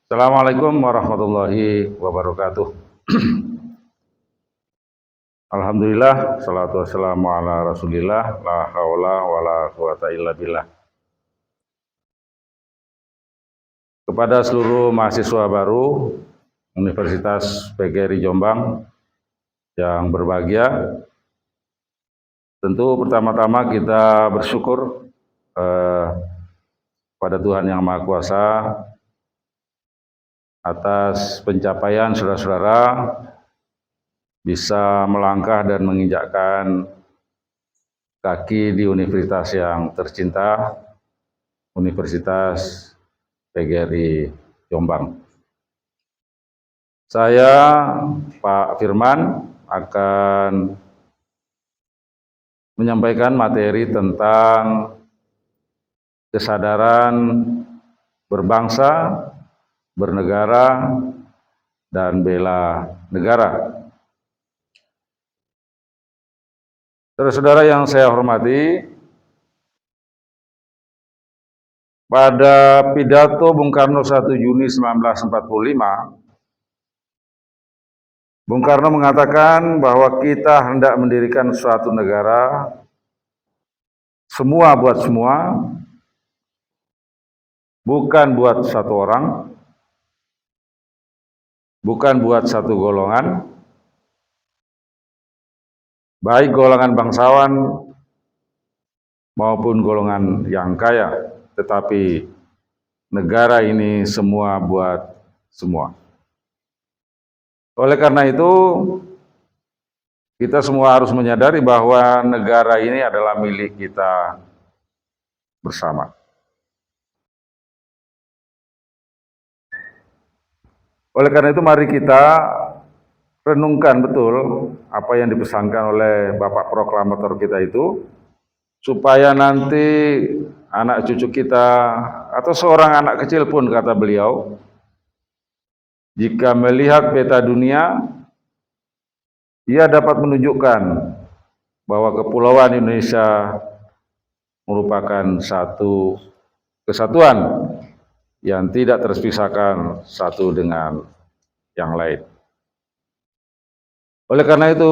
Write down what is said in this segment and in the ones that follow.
Assalamualaikum warahmatullahi wabarakatuh. Alhamdulillah, salatu wassalamu ala rasulillah, la haula wa la quwata illa billah. Kepada seluruh mahasiswa baru Universitas PGRI Jombang yang berbahagia, tentu pertama-tama kita bersyukur pada Tuhan Yang Maha Kuasa atas pencapaian saudara-saudara bisa melangkah dan menginjakkan kaki di universitas yang tercinta, Universitas PGRI Jombang. Saya, Pak Firman, akan menyampaikan materi tentang kesadaran berbangsa, bernegara, dan bela negara. Saudara-saudara yang saya hormati, pada pidato Bung Karno 1 Juni 1945, Bung Karno mengatakan bahwa kita hendak mendirikan suatu negara, semua buat semua, bukan buat satu orang, bukan buat satu golongan, baik golongan bangsawan maupun golongan yang kaya, tetapi negara ini semua buat semua. Oleh karena itu, kita semua harus menyadari bahwa negara ini adalah milik kita bersama. Oleh karena itu, mari kita renungkan betul apa yang dipesankan oleh Bapak Proklamator kita itu, supaya nanti anak cucu kita atau seorang anak kecil pun, kata beliau, jika melihat peta dunia, ia dapat menunjukkan bahwa kepulauan Indonesia merupakan satu kesatuan yang tidak terpisahkan satu dengan yang lain. Oleh karena itu,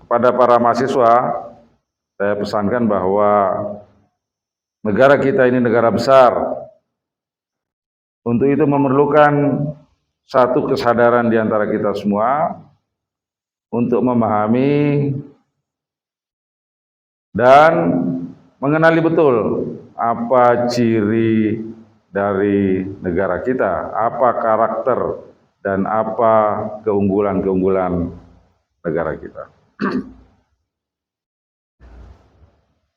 kepada para mahasiswa, saya pesankan bahwa negara kita ini negara besar. Untuk itu memerlukan satu kesadaran di antara kita semua untuk memahami dan mengenali betul apa ciri dari negara kita, apa karakter dan apa keunggulan-keunggulan negara kita.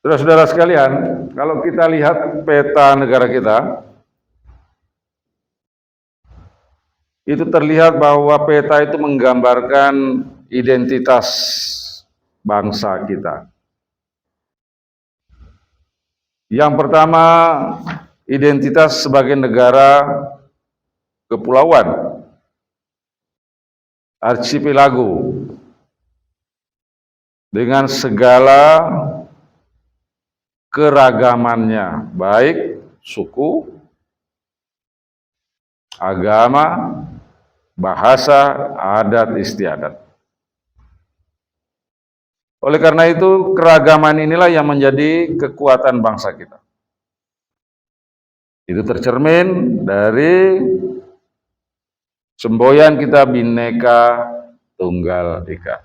Saudara-saudara sekalian, kalau kita lihat peta negara kita, itu terlihat bahwa peta itu menggambarkan identitas bangsa kita. Yang pertama, identitas sebagai negara kepulauan, archipelago, dengan segala keragamannya, baik suku, agama, bahasa, adat istiadat. Oleh karena itu, keragaman inilah yang menjadi kekuatan bangsa kita. Itu tercermin dari semboyan kita Bhinneka Tunggal Ika.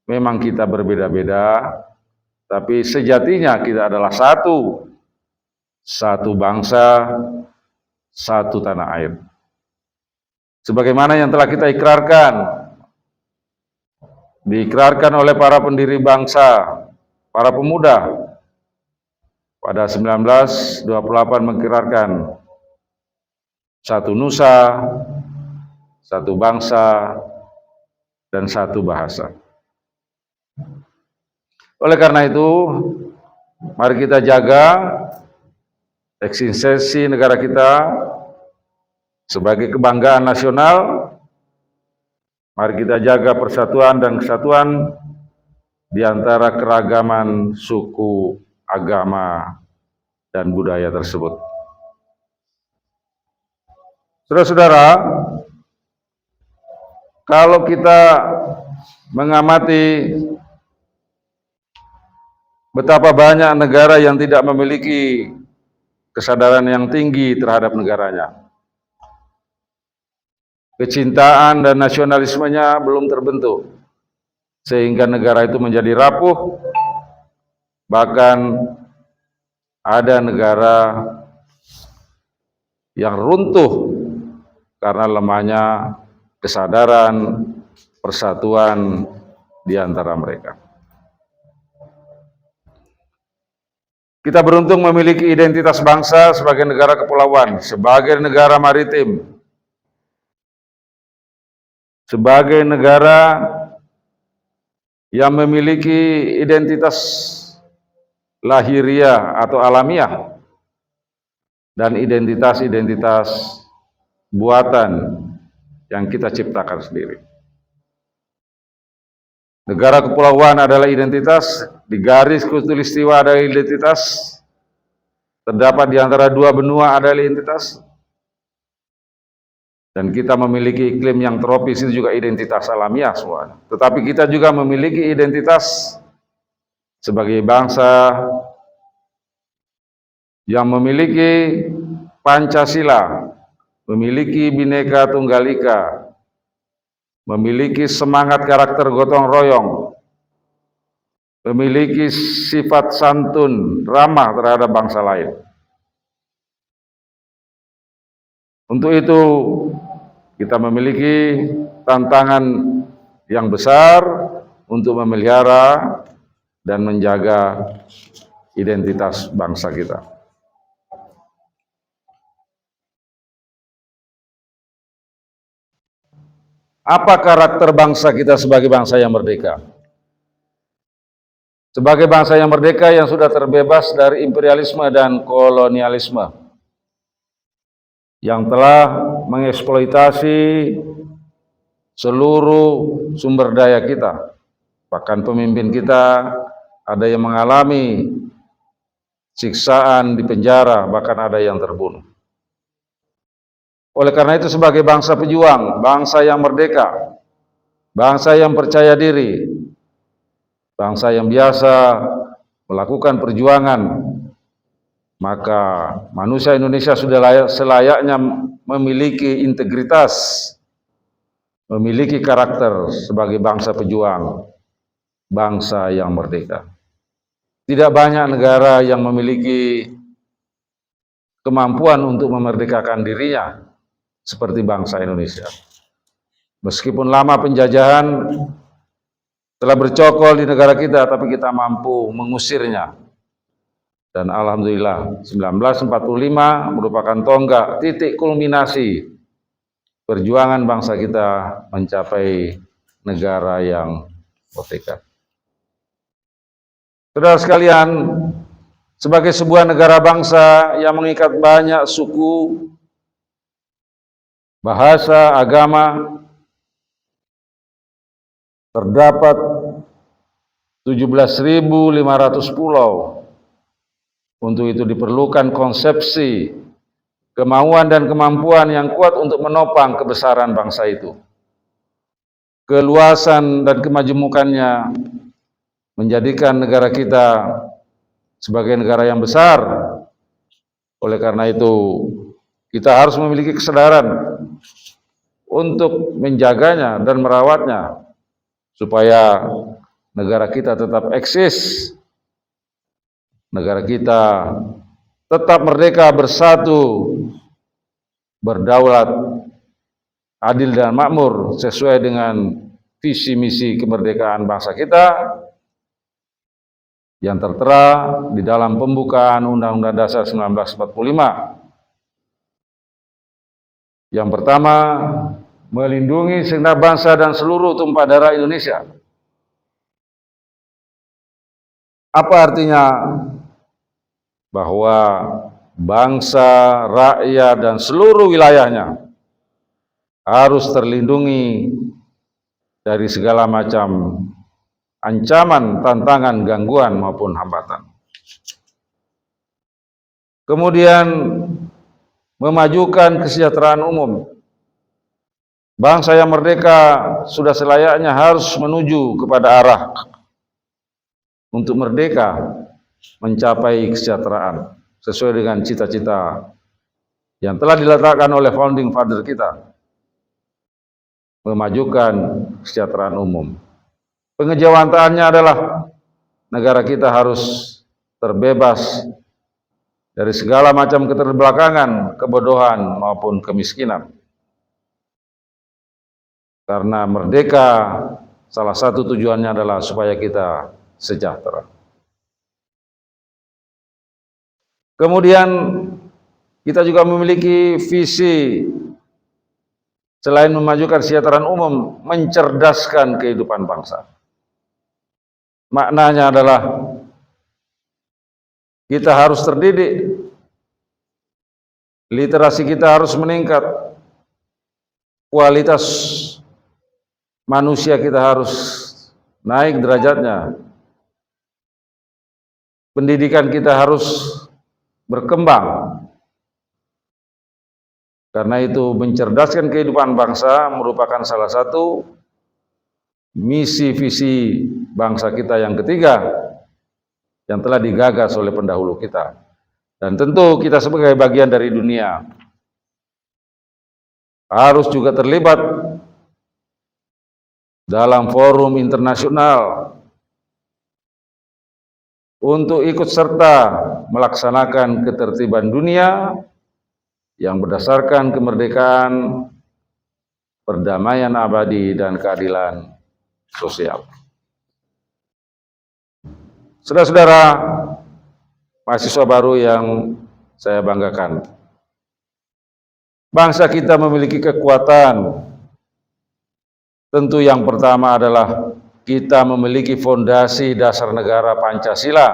Memang kita berbeda-beda, tapi sejatinya kita adalah satu. Satu bangsa, satu tanah air. Sebagaimana yang telah kita ikrarkan, diikrarkan oleh para pendiri bangsa, para pemuda, pada 1928 mengikrarkan satu nusa, satu bangsa, dan satu bahasa. Oleh karena itu, mari kita jaga eksistensi negara kita sebagai kebanggaan nasional. Mari kita jaga persatuan dan kesatuan di antara keragaman suku, agama, dan budaya tersebut. Saudara-saudara, kalau kita mengamati betapa banyak negara yang tidak memiliki kesadaran yang tinggi terhadap negaranya, kecintaan dan nasionalismenya belum terbentuk, sehingga negara itu menjadi rapuh. Bahkan ada negara yang runtuh karena lemahnya kesadaran persatuan di antara mereka. Kita beruntung memiliki identitas bangsa sebagai negara kepulauan, sebagai negara maritim, sebagai negara yang memiliki identitas lahiriah atau alamiah dan identitas-identitas buatan yang kita ciptakan sendiri. Negara kepulauan adalah identitas, di garis khatulistiwa adalah identitas, terdapat di antara dua benua adalah identitas, dan kita memiliki iklim yang tropis itu juga identitas alamiah semua. Tetapi kita juga memiliki identitas sebagai bangsa yang memiliki Pancasila, memiliki Bhinneka Tunggal Ika, memiliki semangat karakter gotong royong, memiliki sifat santun, ramah terhadap bangsa lain. Untuk itu, kita memiliki tantangan yang besar untuk memelihara dan menjaga identitas bangsa kita. Apa karakter bangsa kita sebagai bangsa yang merdeka? Sebagai bangsa yang merdeka yang sudah terbebas dari imperialisme dan kolonialisme, yang telah mengeksploitasi seluruh sumber daya kita. Bahkan pemimpin kita ada yang mengalami siksaan di penjara, bahkan ada yang terbunuh. Oleh karena itu, sebagai bangsa pejuang, bangsa yang merdeka, bangsa yang percaya diri, bangsa yang biasa melakukan perjuangan, maka manusia Indonesia sudah selayaknya memiliki integritas, memiliki karakter sebagai bangsa pejuang, bangsa yang merdeka. Tidak banyak negara yang memiliki kemampuan untuk memerdekakan dirinya seperti bangsa Indonesia. Meskipun lama penjajahan telah bercokol di negara kita, tapi kita mampu mengusirnya. Dan alhamdulillah 1945 merupakan tonggak titik kulminasi perjuangan bangsa kita mencapai negara yang merdeka. Saudara sekalian, sebagai sebuah negara bangsa yang mengikat banyak suku, bahasa, agama, terdapat 17.500 pulau. Untuk itu diperlukan konsepsi, kemauan dan kemampuan yang kuat untuk menopang kebesaran bangsa itu. Keluasan dan kemajemukannya menjadikan negara kita sebagai negara yang besar. Oleh karena itu, kita harus memiliki kesadaran untuk menjaganya dan merawatnya, supaya negara kita tetap eksis, negara kita tetap merdeka, bersatu, berdaulat, adil dan makmur sesuai dengan visi misi kemerdekaan bangsa kita yang tertera di dalam pembukaan Undang-Undang Dasar 1945. Yang pertama, melindungi segenap bangsa dan seluruh tumpah darah Indonesia. Apa artinya? Bahwa bangsa, rakyat, dan seluruh wilayahnya harus terlindungi dari segala macam ancaman, tantangan, gangguan, maupun hambatan. Kemudian memajukan kesejahteraan umum. Bangsa yang merdeka sudah selayaknya harus menuju kepada arah untuk merdeka, mencapai kesejahteraan sesuai dengan cita-cita yang telah diletakkan oleh founding father kita, memajukan kesejahteraan umum. Pengejawantaannya adalah negara kita harus terbebas dari segala macam keterbelakangan, kebodohan maupun kemiskinan. Karena merdeka salah satu tujuannya adalah supaya kita sejahtera. Kemudian kita juga memiliki visi selain memajukan kesejahteraan umum, mencerdaskan kehidupan bangsa. Maknanya adalah kita harus terdidik, literasi kita harus meningkat, kualitas manusia kita harus naik derajatnya, pendidikan kita harus berkembang. Karena itu mencerdaskan kehidupan bangsa merupakan salah satu misi visi bangsa kita yang ketiga yang telah digagas oleh pendahulu kita. Dan tentu kita sebagai bagian dari dunia harus juga terlibat dalam forum internasional untuk ikut serta melaksanakan ketertiban dunia yang berdasarkan kemerdekaan, perdamaian abadi, dan keadilan sosial. Saudara-saudara, mahasiswa baru yang saya banggakan, bangsa kita memiliki kekuatan. Tentu yang pertama adalah kita memiliki fondasi dasar negara Pancasila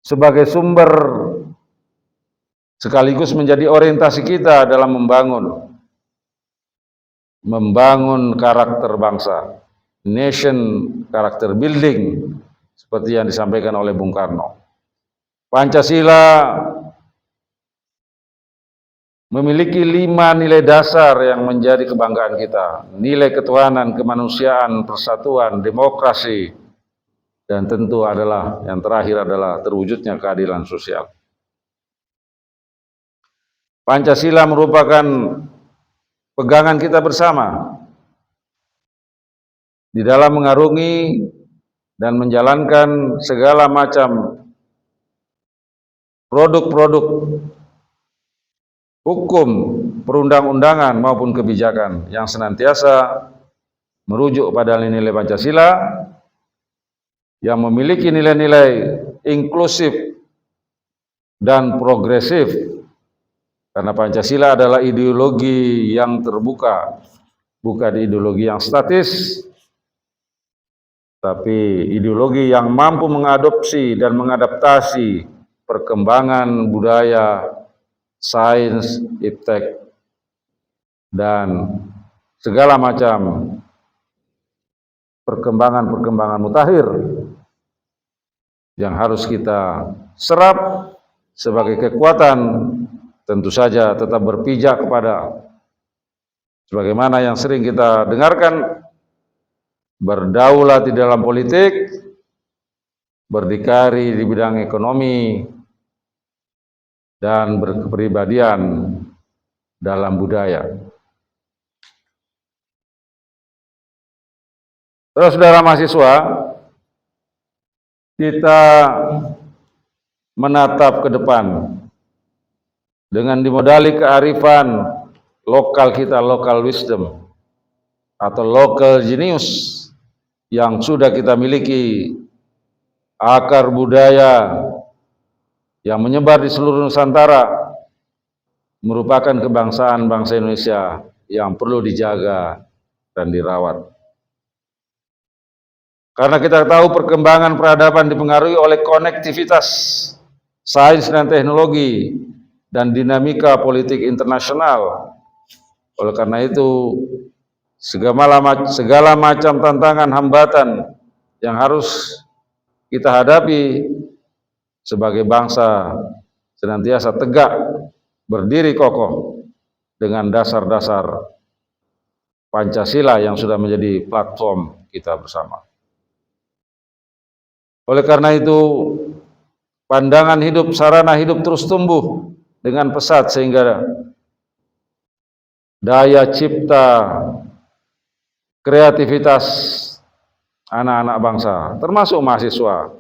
sebagai sumber sekaligus menjadi orientasi kita dalam membangun karakter bangsa, nation character building, seperti yang disampaikan oleh Bung Karno. Pancasila memiliki 5 nilai dasar yang menjadi kebanggaan kita. Nilai ketuhanan, kemanusiaan, persatuan, demokrasi, dan tentu adalah yang terakhir adalah terwujudnya keadilan sosial. Pancasila merupakan pegangan kita bersama di dalam mengarungi dan menjalankan segala macam produk-produk hukum, perundang-undangan maupun kebijakan yang senantiasa merujuk pada nilai Pancasila yang memiliki nilai-nilai inklusif dan progresif, karena Pancasila adalah ideologi yang terbuka, bukan ideologi yang statis, tapi ideologi yang mampu mengadopsi dan mengadaptasi perkembangan budaya, sains, iptek, dan segala macam perkembangan mutakhir yang harus kita serap sebagai kekuatan, tentu saja tetap berpijak kepada sebagaimana yang sering kita dengarkan, berdaulat di dalam politik, berdikari di bidang ekonomi, dan berkepribadian dalam budaya. Saudara mahasiswa, kita menatap ke depan dengan dimodali kearifan lokal kita, local wisdom atau local genius yang sudah kita miliki, akar budaya yang menyebar di seluruh Nusantara, merupakan kebangsaan bangsa Indonesia yang perlu dijaga dan dirawat. Karena kita tahu perkembangan peradaban dipengaruhi oleh konektivitas sains dan teknologi dan dinamika politik internasional. Oleh karena itu, segala macam tantangan, hambatan yang harus kita hadapi sebagai bangsa, senantiasa tegak, berdiri kokoh dengan dasar-dasar Pancasila yang sudah menjadi platform kita bersama. Oleh karena itu, pandangan hidup, sarana hidup terus tumbuh dengan pesat sehingga daya cipta, kreativitas anak-anak bangsa, termasuk mahasiswa,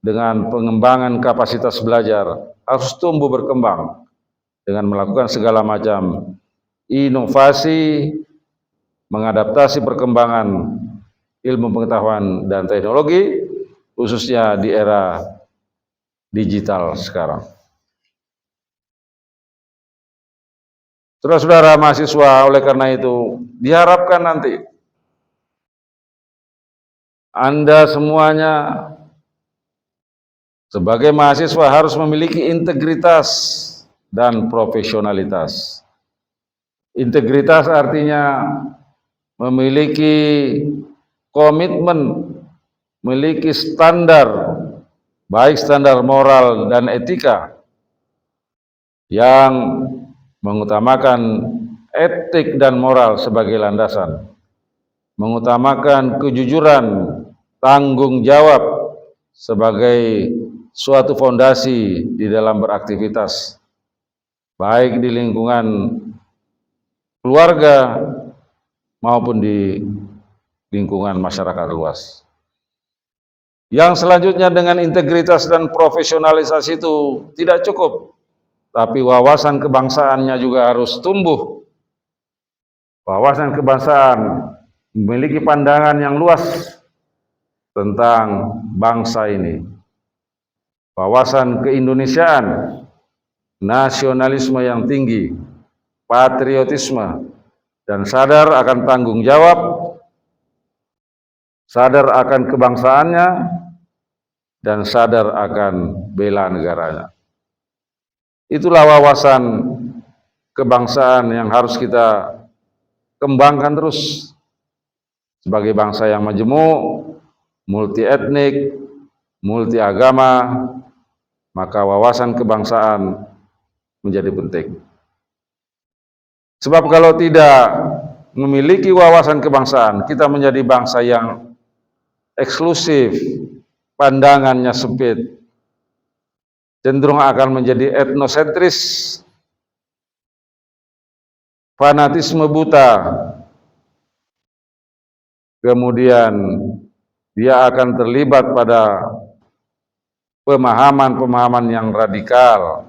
dengan pengembangan kapasitas belajar harus tumbuh berkembang dengan melakukan segala macam inovasi, mengadaptasi perkembangan ilmu pengetahuan dan teknologi, khususnya di era digital sekarang. Saudara-saudara mahasiswa, oleh karena itu diharapkan nanti Anda semuanya sebagai mahasiswa harus memiliki integritas dan profesionalitas. Integritas artinya memiliki komitmen, memiliki standar, baik standar moral dan etika yang mengutamakan etik dan moral sebagai landasan, mengutamakan kejujuran, tanggung jawab sebagai suatu fondasi di dalam beraktivitas, baik di lingkungan keluarga maupun di lingkungan masyarakat luas. Yang selanjutnya, dengan integritas dan profesionalisasi itu tidak cukup, tapi wawasan kebangsaannya juga harus tumbuh. Wawasan kebangsaan memiliki pandangan yang luas tentang bangsa ini. Wawasan keindonesiaan, nasionalisme yang tinggi, patriotisme, dan sadar akan tanggung jawab, sadar akan kebangsaannya, dan sadar akan bela negaranya. Itulah wawasan kebangsaan yang harus kita kembangkan terus sebagai bangsa yang majemuk, multi etnik, multi agama, maka wawasan kebangsaan menjadi penting. Sebab kalau tidak memiliki wawasan kebangsaan, kita menjadi bangsa yang eksklusif, pandangannya sempit, cenderung akan menjadi etnosentris, fanatisme buta, kemudian dia akan terlibat pada pemahaman-pemahaman yang radikal,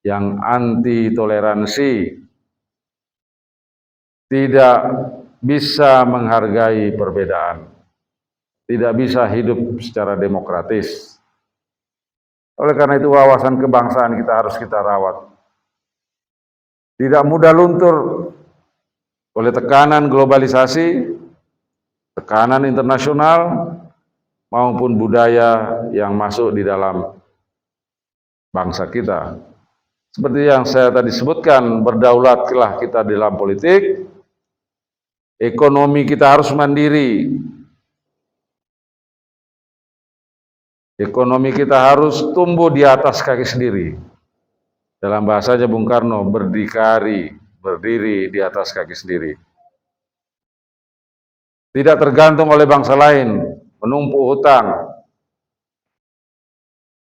yang anti toleransi, tidak bisa menghargai perbedaan, tidak bisa hidup secara demokratis. Oleh karena itu wawasan kebangsaan kita harus kita rawat. Tidak mudah luntur oleh tekanan globalisasi, tekanan internasional, maupun budaya yang masuk di dalam bangsa kita. Seperti yang saya tadi sebutkan, berdaulatlah kita dalam politik, ekonomi kita harus mandiri, ekonomi kita harus tumbuh di atas kaki sendiri. Dalam bahasanya Bung Karno, berdiri di atas kaki sendiri. Tidak tergantung oleh bangsa lain, menumpuk hutang,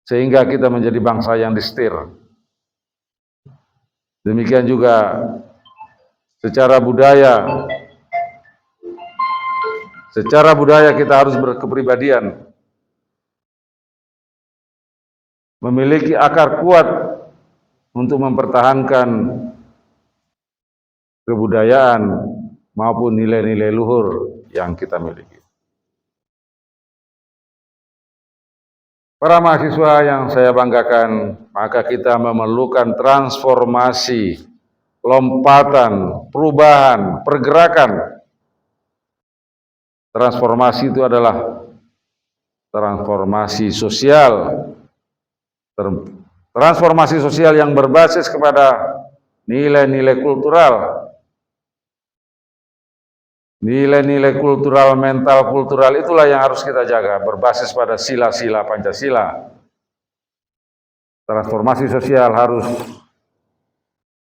sehingga kita menjadi bangsa yang disetir. Demikian juga secara budaya kita harus berkepribadian, memiliki akar kuat untuk mempertahankan kebudayaan maupun nilai-nilai luhur yang kita miliki. Para mahasiswa yang saya banggakan, maka kita memerlukan transformasi, lompatan, perubahan, pergerakan. Transformasi itu adalah transformasi sosial, transformasi sosial yang berbasis kepada nilai-nilai kultural. Nilai-nilai kultural, mental kultural itulah yang harus kita jaga, berbasis pada sila-sila Pancasila. Transformasi sosial harus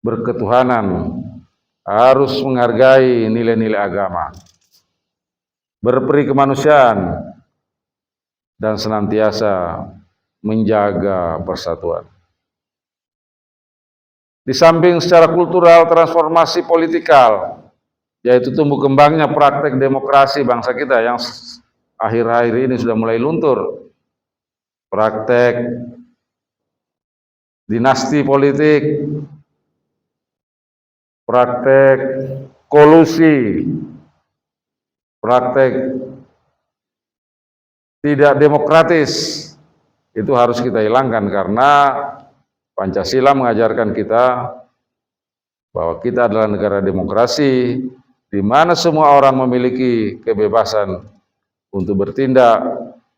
berketuhanan, harus menghargai nilai-nilai agama, berperi kemanusiaan, dan senantiasa menjaga persatuan. Di samping secara kultural, transformasi politikal, yaitu tumbuh kembangnya praktek demokrasi bangsa kita yang akhir-akhir ini sudah mulai luntur. Praktek dinasti politik, praktek kolusi, praktek tidak demokratis, itu harus kita hilangkan karena Pancasila mengajarkan kita bahwa kita adalah negara demokrasi di mana semua orang memiliki kebebasan untuk bertindak,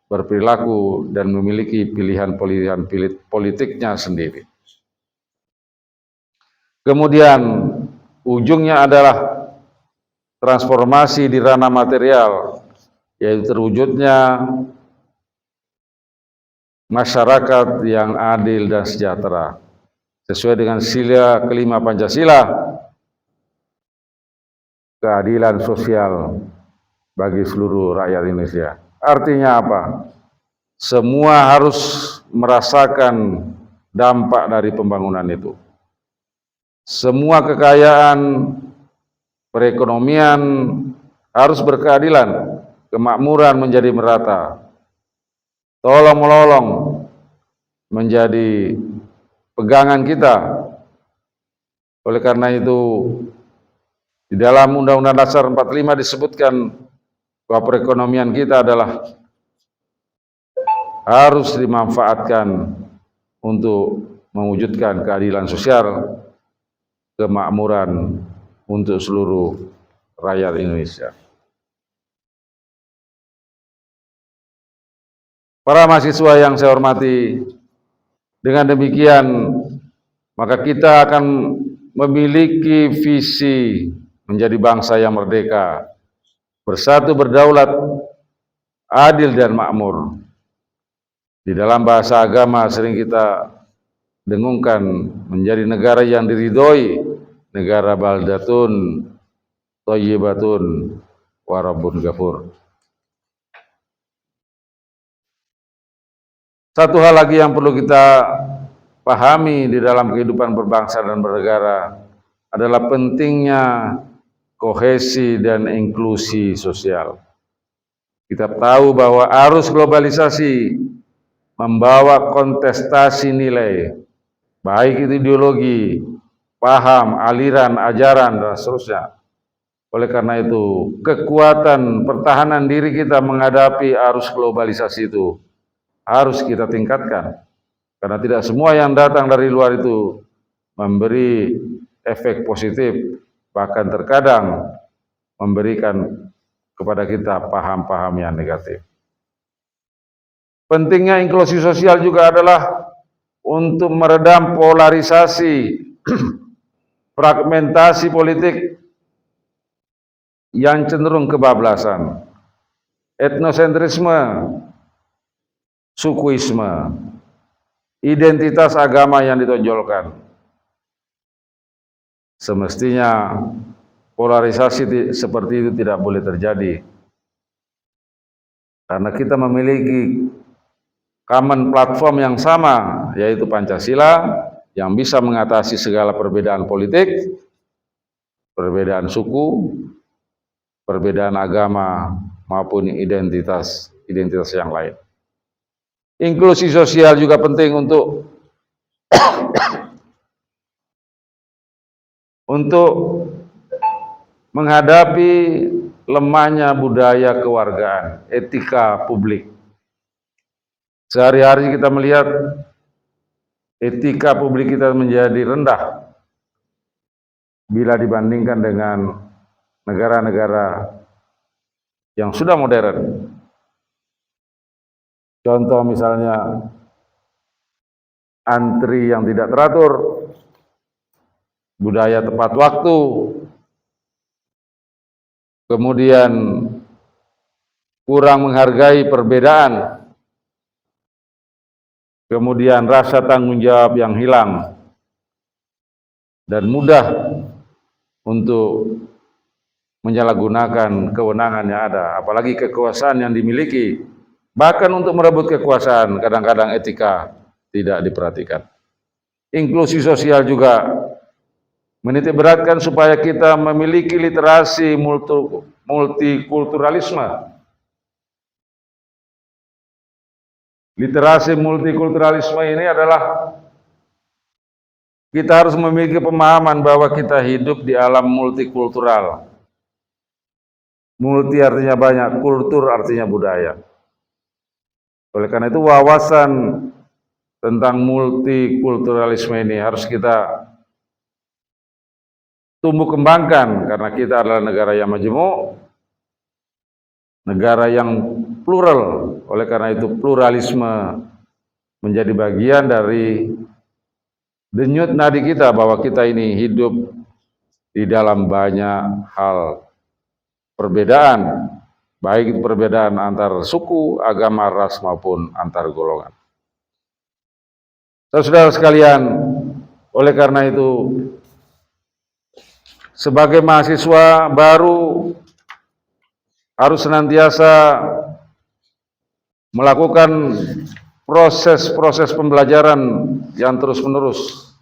berperilaku, dan memiliki pilihan-pilihan politiknya sendiri. Kemudian ujungnya adalah transformasi di ranah material, yaitu terwujudnya masyarakat yang adil dan sejahtera sesuai dengan sila kelima Pancasila, keadilan sosial bagi seluruh rakyat Indonesia. Artinya apa? Semua harus merasakan dampak dari pembangunan itu. Semua kekayaan perekonomian harus berkeadilan, kemakmuran menjadi merata, tolong-menolong menjadi pegangan kita. Oleh karena itu, di dalam Undang-Undang Dasar 45 disebutkan bahwa perekonomian kita adalah harus dimanfaatkan untuk mewujudkan keadilan sosial, kemakmuran untuk seluruh rakyat Indonesia. Para mahasiswa yang saya hormati, dengan demikian maka kita akan memiliki visi menjadi bangsa yang merdeka, bersatu, berdaulat, adil dan makmur. Di dalam bahasa agama sering kita dengungkan menjadi negara yang diridhoi, negara baldatun, thayyibatun, wa rabbun ghafur. Satu hal lagi yang perlu kita pahami di dalam kehidupan berbangsa dan bernegara adalah pentingnya kohesi dan inklusi sosial. Kita tahu bahwa arus globalisasi membawa kontestasi nilai, baik itu ideologi, paham, aliran, ajaran, dan seterusnya. Oleh karena itu, kekuatan pertahanan diri kita menghadapi arus globalisasi itu harus kita tingkatkan. Karena tidak semua yang datang dari luar itu memberi efek positif, bahkan terkadang memberikan kepada kita paham-paham yang negatif. Pentingnya inklusi sosial juga adalah untuk meredam polarisasi, fragmentasi politik yang cenderung kebablasan, etnosentrisme, sukuisme, identitas agama yang ditonjolkan. Semestinya polarisasi seperti itu tidak boleh terjadi. Karena kita memiliki common platform yang sama, yaitu Pancasila, yang bisa mengatasi segala perbedaan politik, perbedaan suku, perbedaan agama, maupun identitas yang lain. Inklusi sosial juga penting untuk menghadapi lemahnya budaya kewargaan, etika publik. Sehari-hari kita melihat etika publik kita menjadi rendah bila dibandingkan dengan negara-negara yang sudah modern. Contoh misalnya antri yang tidak teratur, budaya tepat waktu, kemudian kurang menghargai perbedaan, kemudian rasa tanggung jawab yang hilang, dan mudah untuk menyalahgunakan kewenangan yang ada, apalagi kekuasaan yang dimiliki. Bahkan untuk merebut kekuasaan, kadang-kadang etika tidak diperhatikan. Inklusi sosial juga menitik beratkan supaya kita memiliki literasi multikulturalisme. Literasi multikulturalisme ini adalah kita harus memiliki pemahaman bahwa kita hidup di alam multikultural. Multi artinya banyak, kultur artinya budaya. Oleh karena itu wawasan tentang multikulturalisme ini harus kita tumbuh kembangkan, karena kita adalah negara yang majemuk, negara yang plural. Oleh karena itu pluralisme menjadi bagian dari denyut nadi kita, bahwa kita ini hidup di dalam banyak hal perbedaan, baik itu perbedaan antar suku, agama, ras maupun antar golongan. Saudara sekalian, oleh karena itu sebagai mahasiswa baru harus senantiasa melakukan proses-proses pembelajaran yang terus-menerus,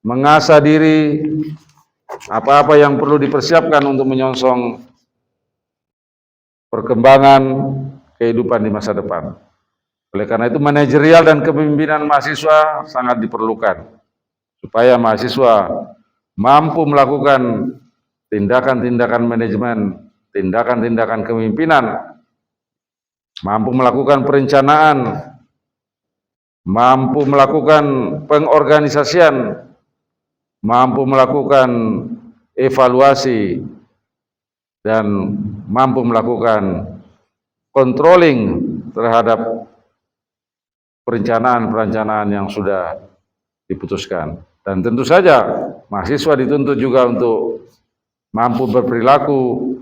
mengasah diri, apa-apa yang perlu dipersiapkan untuk menyongsong perkembangan kehidupan di masa depan. Oleh karena itu manajerial dan kepemimpinan mahasiswa sangat diperlukan, supaya mahasiswa mampu melakukan tindakan-tindakan manajemen, tindakan-tindakan kepemimpinan, mampu melakukan perencanaan, mampu melakukan pengorganisasian, mampu melakukan evaluasi, dan mampu melakukan controlling terhadap perencanaan-perencanaan yang sudah diputuskan. Dan tentu saja mahasiswa dituntut juga untuk mampu berperilaku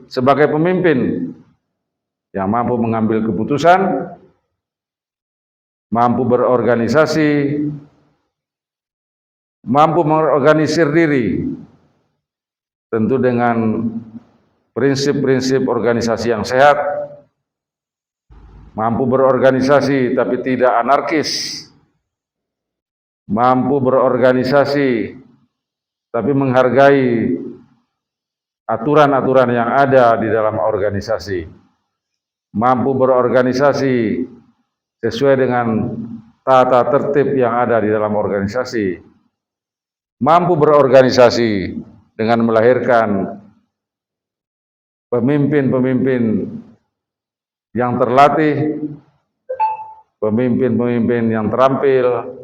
sebagai pemimpin yang mampu mengambil keputusan, mampu berorganisasi, mampu mengorganisir diri, tentu dengan prinsip-prinsip organisasi yang sehat, mampu berorganisasi tapi tidak anarkis, mampu berorganisasi tapi menghargai aturan-aturan yang ada di dalam organisasi, mampu berorganisasi sesuai dengan tata tertib yang ada di dalam organisasi, mampu berorganisasi dengan melahirkan pemimpin-pemimpin yang terlatih, pemimpin-pemimpin yang terampil,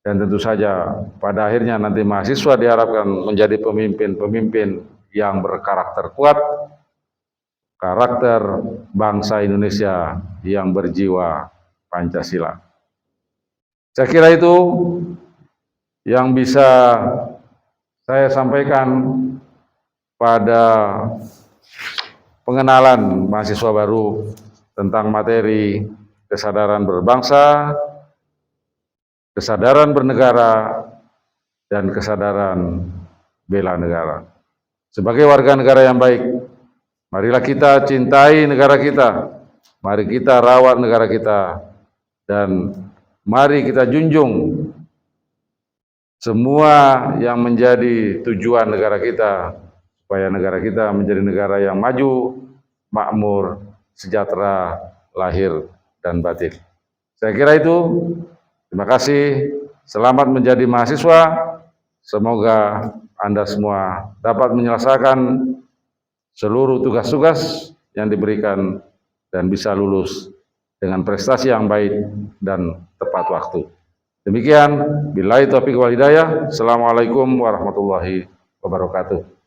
dan tentu saja pada akhirnya nanti mahasiswa diharapkan menjadi pemimpin-pemimpin yang berkarakter kuat, karakter bangsa Indonesia yang berjiwa Pancasila. Saya kira itu yang bisa saya sampaikan pada pengenalan mahasiswa baru tentang materi kesadaran berbangsa, kesadaran bernegara, dan kesadaran bela negara. Sebagai warga negara yang baik, marilah kita cintai negara kita, mari kita rawat negara kita, dan mari kita junjung semua yang menjadi tujuan negara kita, supaya negara kita menjadi negara yang maju, makmur, sejahtera, lahir dan batin. Saya kira itu. Terima kasih. Selamat menjadi mahasiswa. Semoga Anda semua dapat menyelesaikan seluruh tugas-tugas yang diberikan dan bisa lulus dengan prestasi yang baik dan tepat waktu. Demikian, billahi taufiq wal hidayah. Assalamualaikum warahmatullahi wabarakatuh.